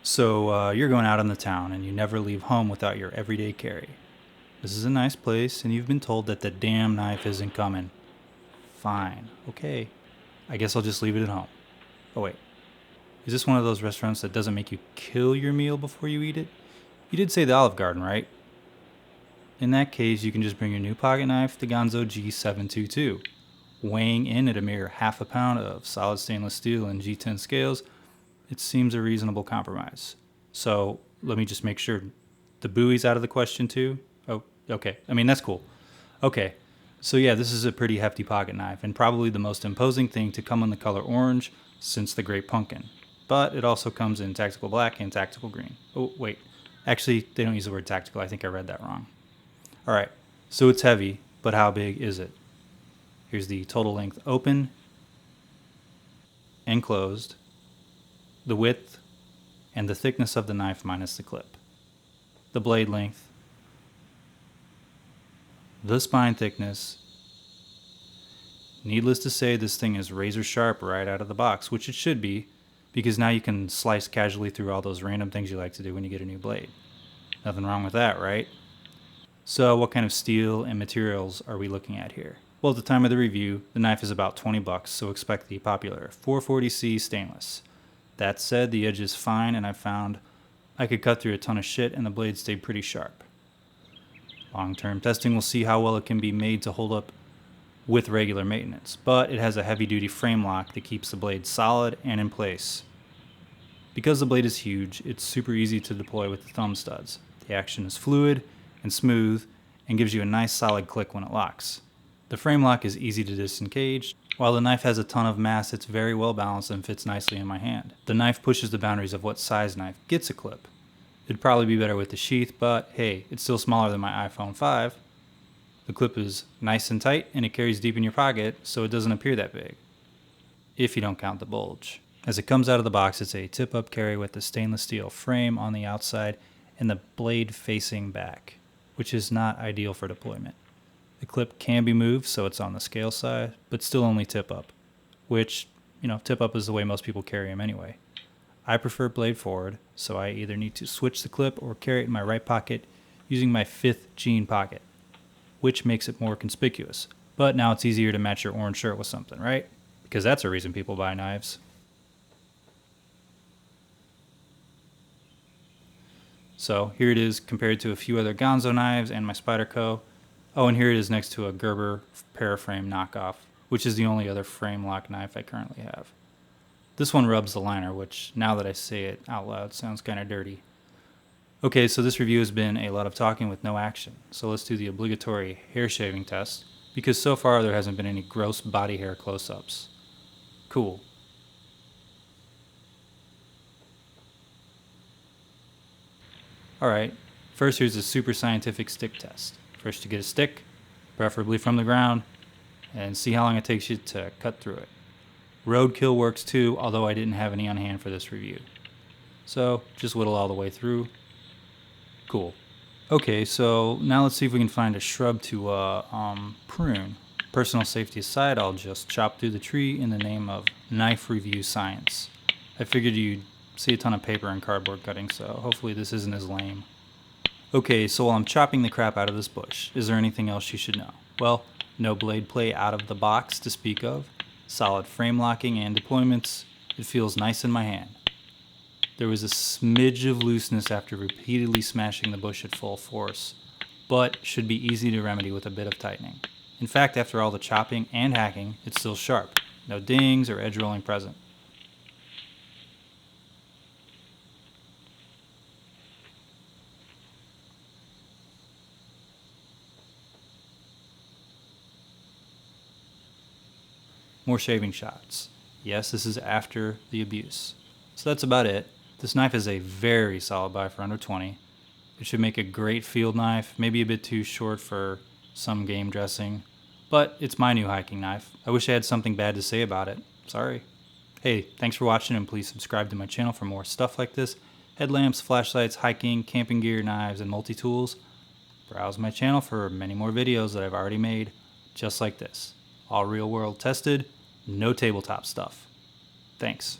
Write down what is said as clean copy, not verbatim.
So you're going out in the town and you never leave home without your everyday carry. This is a nice place and you've been told that the damn knife isn't coming. Fine, okay. I guess I'll just leave it at home. Oh wait, is this one of those restaurants that doesn't make you kill your meal before you eat it? You did say the Olive Garden, right? In that case, you can just bring your new pocket knife, the Ganzo G722. Weighing in at a mere half a pound of solid stainless steel and G10 scales, it seems a reasonable compromise. So let me just make sure the buoy's out of the question too. Oh, okay. I mean, that's cool. Okay. So yeah, this is a pretty hefty pocket knife and probably the most imposing thing to come in the color orange since the Great Pumpkin. But it also comes in tactical black and tactical green. Oh, wait. Actually, they don't use the word tactical. I think I read that wrong. All right. So it's heavy, but how big is it? Here's the total length open and closed, the width, and the thickness of the knife minus the clip, the blade length, the spine thickness. Needless to say, this thing is razor sharp right out of the box, which it should be, because now you can slice casually through all those random things you like to do when you get a new blade. Nothing wrong with that, right? So what kind of steel and materials are we looking at here? Well, at the time of the review, the knife is about $20, so expect the popular 440C stainless. That said, the edge is fine, and I found I could cut through a ton of shit and the blade stayed pretty sharp. Long-term testing will see how well it can be made to hold up with regular maintenance, but it has a heavy-duty frame lock that keeps the blade solid and in place. Because the blade is huge, it's super easy to deploy with the thumb studs. The action is fluid and smooth and gives you a nice solid click when it locks. The frame lock is easy to disengage. While the knife has a ton of mass, it's very well balanced and fits nicely in my hand. The knife pushes the boundaries of what size knife gets a clip. It'd probably be better with the sheath, but hey, it's still smaller than my iPhone 5. The clip is nice and tight and it carries deep in your pocket, so it doesn't appear that big, if you don't count the bulge. As it comes out of the box, it's a tip-up carry with the stainless steel frame on the outside and the blade facing back, which is not ideal for deployment. The clip can be moved so it's on the scale side, but still only tip up, which, tip up is the way most people carry them anyway. I prefer blade forward, so I either need to switch the clip or carry it in my right pocket using my 5th jean pocket, which makes it more conspicuous. But now it's easier to match your orange shirt with something, right? Because that's a reason people buy knives. So here it is compared to a few other Ganzo knives and my Spyderco. Oh, and here it is next to a Gerber Paraframe knockoff, which is the only other frame lock knife I currently have. This one rubs the liner, which, now that I say it out loud, sounds kind of dirty. Okay, so this review has been a lot of talking with no action, so let's do the obligatory hair shaving test, because so far there hasn't been any gross body hair close-ups. Cool. Alright, first here's a super scientific stick test. First you get a stick, preferably from the ground, and see how long it takes you to cut through it. Roadkill works too, although I didn't have any on hand for this review. So just whittle all the way through. Cool. Okay, so now let's see if we can find a shrub to prune. Personal safety aside, I'll just chop through the tree in the name of knife review science. I figured you'd see a ton of paper and cardboard cutting, so hopefully this isn't as lame. Okay, so while I'm chopping the crap out of this bush, is there anything else you should know? Well, no blade play out of the box to speak of, solid frame locking and deployments, it feels nice in my hand. There was a smidge of looseness after repeatedly smashing the bush at full force, but should be easy to remedy with a bit of tightening. In fact, after all the chopping and hacking, it's still sharp, no dings or edge rolling present. More shaving shots. Yes, this is after the abuse. So that's about it. This knife is a very solid buy for under 20. It should make a great field knife, maybe a bit too short for some game dressing, but it's my new hiking knife. I wish I had something bad to say about it. Sorry. Hey, thanks for watching and please subscribe to my channel for more stuff like this. Headlamps, flashlights, hiking, camping gear, knives, and multi-tools. Browse my channel for many more videos that I've already made, just like this. All real world tested, no tabletop stuff. Thanks.